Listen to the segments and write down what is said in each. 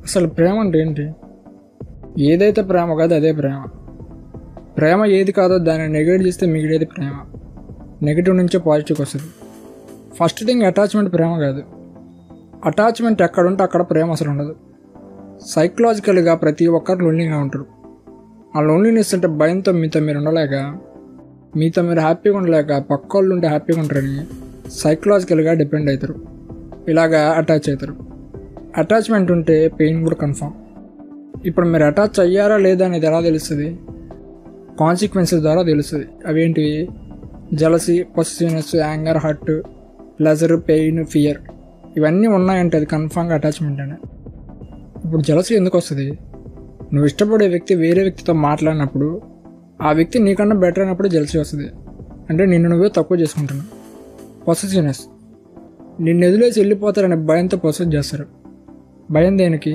అసలు ప్రేమ అంటే ఏంటి? ఏదైతే ప్రేమ కాదో అదే ప్రేమ. ప్రేమ ఏది కాదో దాన్ని నెగెటివ్ చేస్తే మిగిలేది ప్రేమ. నెగిటివ్ నుంచే పాజిటివ్కి వస్తుంది. ఫస్ట్ థింగ్ అటాచ్మెంట్ ప్రేమ కాదు. అటాచ్మెంట్ ఎక్కడుంటే అక్కడ ప్రేమ అసలు ఉండదు. సైకలాజికల్గా ప్రతి ఒక్కరు లోన్లీగా ఉంటారు. ఆ లోన్లీనెస్ అంటే భయంతో మీతో మీరు ఉండలేక, మీతో మీరు హ్యాపీగా ఉండలేక పక్క వాళ్ళు ఉంటే హ్యాపీగా ఉంటారని సైకలాజికల్గా డిపెండ్ అవుతారు. ఇలాగా అటాచ్ అవుతారు. అటాచ్మెంట్ ఉంటే పెయిన్ కూడా కన్ఫామ్. ఇప్పుడు మీరు అటాచ్ అయ్యారా లేదా అనేది ఎలా తెలుస్తుంది? కాన్సిక్వెన్సెస్ ద్వారా తెలుస్తుంది. అవేంటివి? Jealousy, possessiveness, anger, hurt, pleasure, pain, fear ఇవన్నీ ఉన్నాయంటే అది కన్ఫామ్గా అటాచ్మెంట్ అనే. ఇప్పుడు జలసీ ఎందుకు వస్తుంది? నువ్వు ఇష్టపడే వ్యక్తి వేరే వ్యక్తితో మాట్లాడినప్పుడు ఆ వ్యక్తి నీకన్నా బెటర్ అయినప్పుడు జలసీ వస్తుంది. అంటే నిన్ను నువ్వే తక్కువ చేసుకుంటున్నావు. పొసెసివ్నెస్, నిన్ను వదిలేసి వెళ్ళిపోతారనే భయంతో పొసెస్ చేస్తారు. భయం దేనికి?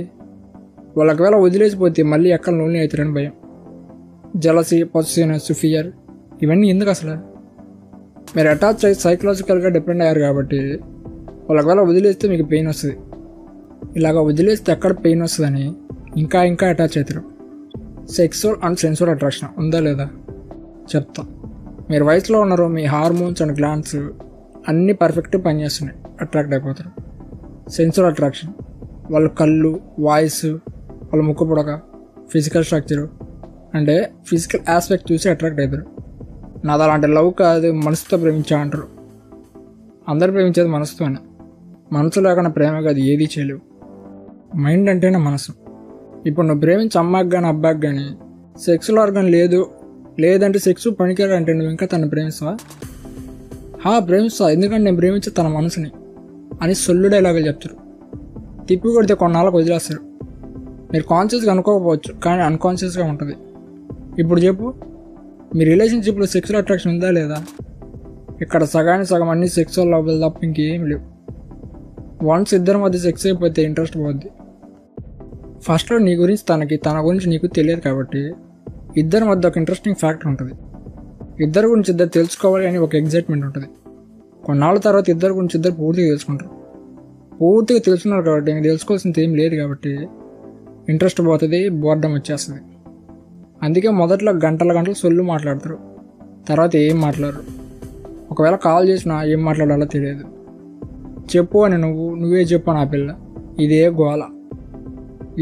వాళ్ళు ఒకవేళ వదిలేసిపోతే మళ్ళీ ఎక్కడ లోన్లీ అవుతారని భయం. జలసీ, పొసెసివ్నెస్, ఫియర్ ఇవన్నీ ఎందుకు అసలు? మీరు అటాచ్ అయ్యి సైకలాజికల్గా డిపెండ్ అయ్యారు కాబట్టి వాళ్ళు ఒకవేళ వదిలేస్తే మీకు పెయిన్ వస్తుంది. ఇలాగ వదిలేస్తే ఎక్కడ పెయిన్ వస్తుందని ఇంకా ఇంకా అటాచ్ అవుతారు. సెక్సువల్ అండ్ సెన్సువల్ అట్రాక్షన్ ఉందా లేదా చెప్తా. మీరు వయసులో ఉన్నారు, మీ హార్మోన్స్ అండ్ గ్లాండ్స్ అన్నీ పర్ఫెక్ట్గా పనిచేస్తున్నాయి, అట్రాక్ట్ అయిపోతారు. సెన్సువల్ అట్రాక్షన్, వాళ్ళ కళ్ళు, వాయిస్, వాళ్ళ ముక్కు పొడక, ఫిజికల్ స్ట్రక్చరు అంటే ఫిజికల్ ఆస్పెక్ట్ చూసి అట్రాక్ట్ అవుతారు. నాది అలాంటి లవ్ కాదు, మనసుతో ప్రేమించా అంటారు. అందరు ప్రేమించేది మనసుతోనే. మనసు లేకుండా ప్రేమ కాదు ఏదీ చేయలేవు. మైండ్ అంటేనే మనసు. ఇప్పుడు నువ్వు ప్రేమించే అమ్మాయికి కానీ అబ్బాయికి కానీ సెక్సువల్ ఆర్గన్ లేదంటే సెక్స్ పనికిరా అంటే నువ్వు ఇంకా తను ప్రేమిస్తావా? ప్రేమిస్తా, ఎందుకంటే నేను ప్రేమించే తన మనసుని అని సొల్లుడే ఇలాగే చెప్తారు. తిప్పి కొడితే కొన్నాళ్ళకు వదిలేస్తారు. మీరు కాన్షియస్గా అనుకోకపోవచ్చు, కానీ అన్కాన్షియస్గా ఉంటుంది. ఇప్పుడు చెప్పు, మీ రిలేషన్షిప్లో సెక్సువల్ అట్రాక్షన్ ఉందా లేదా? ఇక్కడ సగానికి సగం అన్ని సెక్సువల్ లవ్లు తప్ప ఇంకేం లేవు. వన్స్ ఇద్దరి మధ్య సెక్స్ అయిపోతే ఇంట్రెస్ట్ పోద్ది. ఫస్ట్లో నీ గురించి తన గురించి నీకు తెలియదు కాబట్టి ఇద్దరి మధ్య ఒక ఇంట్రెస్టింగ్ ఫ్యాక్టర్ ఉంటుంది. ఇద్దరి గురించి ఇద్దరు తెలుసుకోవాలి అని ఒక ఎగ్జైట్మెంట్ ఉంటుంది. కొన్నాళ్ళ తర్వాత ఇద్దరి గురించి ఇద్దరు పూర్తిగా తెలుసుకుంటారు. పూర్తిగా తెలుసుకున్నారు కాబట్టి ఇంక తెలుసుకోవాల్సింది ఏం లేదు కాబట్టి ఇంట్రెస్ట్ పోతుంది, బోర్డమ్ వచ్చేస్తుంది. అందుకే మొదట్లో గంటలు సొల్లు మాట్లాడతారు, తర్వాత ఏం మాట్లాడరు. ఒకవేళ కాల్ చేసినా ఏం మాట్లాడాలో తెలియదు. చెప్పు అని నువ్వే చెప్పు నా పిల్ల, ఇదే గోల.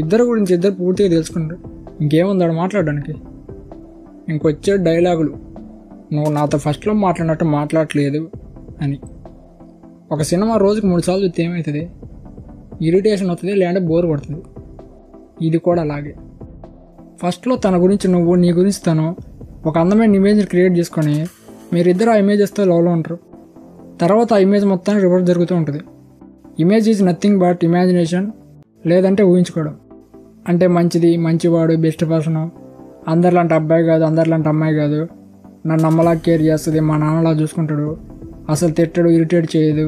ఇద్దరు గురించి ఇద్దరు పూర్తిగా తెలుసుకుంటారు, ఇంకేముందాడు మాట్లాడడానికి. ఇంకొచ్చే డైలాగులు, నువ్వు నాతో ఫస్ట్లో మాట్లాడినట్టు మాట్లాడట్లేదు అని. ఒక సినిమా రోజుకి 3 సార్లు చూస్తే ఏమవుతుంది? ఇరిటేషన్ అవుతుంది, లేదంటే బోర్ పడుతుంది. ఇది కూడా అలాగే. ఫస్ట్లో తన గురించి నువ్వు, నీ గురించి తను ఒక అందమైన ఇమేజ్ని క్రియేట్ చేసుకొని మీరిద్దరు ఆ ఇమేజెస్తో లవ్లో ఉంటారు. తర్వాత ఆ ఇమేజ్ మొత్తానికి రివర్స్ జరుగుతూ ఉంటుంది. Image is nothing but imagination, లేదంటే ఊహించుకోవడం. అంటే మంచివాడు, బెస్ట్ పర్సన్, అందరిలాంటి అబ్బాయి కాదు, అందరిలాంటి అమ్మాయి కాదు, నన్ను అమ్మలా కేర్ చేస్తుంది, మా నాన్నలా చూసుకుంటాడు, అసలు తిట్టడు, ఇరిటేట్ చేయదు,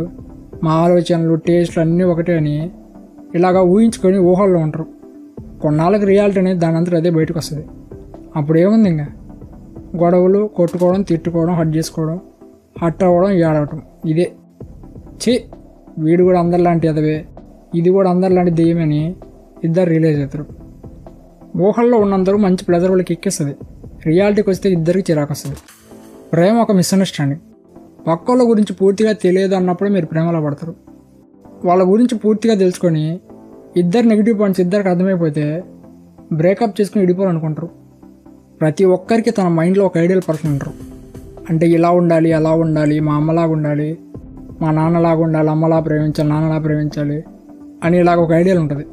మా ఆలోచనలు, టేస్ట్లు అన్నీ ఒకటే అని ఇలాగా ఊహించుకొని ఊహల్లో ఉంటారు. కొన్నాళ్ళకి రియాలిటీ అనేది దాని అంతా అదే బయటకు వస్తుంది. అప్పుడు ఏముంది? ఇంకా గొడవలు, కొట్టుకోవడం, తిట్టుకోవడం, హట్ చేసుకోవడం, హట్ అవ్వడం, ఏడవటం. ఇదే వీడు కూడా అందరిలాంటి అదవే, ఇది కూడా అందరిలాంటి దెయ్యమని ఇద్దరు రియలైజ్ అవుతారు. ఊహల్లో ఉన్నందరూ మంచి ప్లెజర్ వాళ్ళకి ఎక్కిస్తుంది. రియాలిటీకి వస్తే ఇద్దరికి చిరాకు వస్తుంది. ప్రేమ ఒక మిస్అండర్స్టాండింగ్. పక్కోళ్ళ గురించి పూర్తిగా తెలియదు అన్నప్పుడు మీరు ప్రేమలో పడతారు. వాళ్ళ గురించి పూర్తిగా తెలుసుకొని ఇద్దరు నెగిటివ్ పాయింట్స్ ఇద్దరికి అర్థమైపోతే బ్రేకప్ చేసుకుని విడిపోవాలనుకుంటారు. ప్రతి ఒక్కరికి తన మైండ్లో ఒక ఐడియల్ పర్సన్ ఉంటారు. అంటే ఇలా ఉండాలి, అలా ఉండాలి, మా అమ్మలాగా ఉండాలి, మా నాన్నలాగా ఉండాలి, అమ్మలా ప్రేమించాలి, నాన్నలా ప్రేమించాలి అని ఇలాగ ఒక ఐడియల్ ఉంటుంది.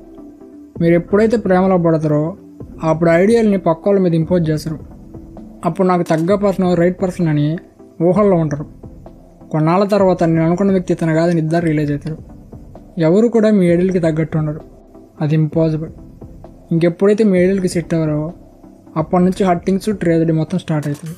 మీరు ఎప్పుడైతే ప్రేమలో పడతారో అప్పుడు ఐడియల్ని పక్క వాళ్ళ మీద ఇంపోజ్ చేస్తారు. అప్పుడు నాకు తగ్గ పర్సన్, రైట్ పర్సన్ అని ఊహల్లో ఉంటారు. కొన్నాళ్ళ తర్వాత నేను అనుకున్న వ్యక్తి తన కాదని ఇద్దరు రియలైజ్ అవుతారు. ఎవరు కూడా మీ ఐడియల్కి తగ్గట్టు ఉండరు, అది ఇంపాసిబుల్. ఇంకెప్పుడైతే మీ ఐడియల్కి సెట్ అవ్వరో అప్పటి నుంచి హట్టింగ్స్, ట్రేజడీ మొత్తం స్టార్ట్ అవుతుంది.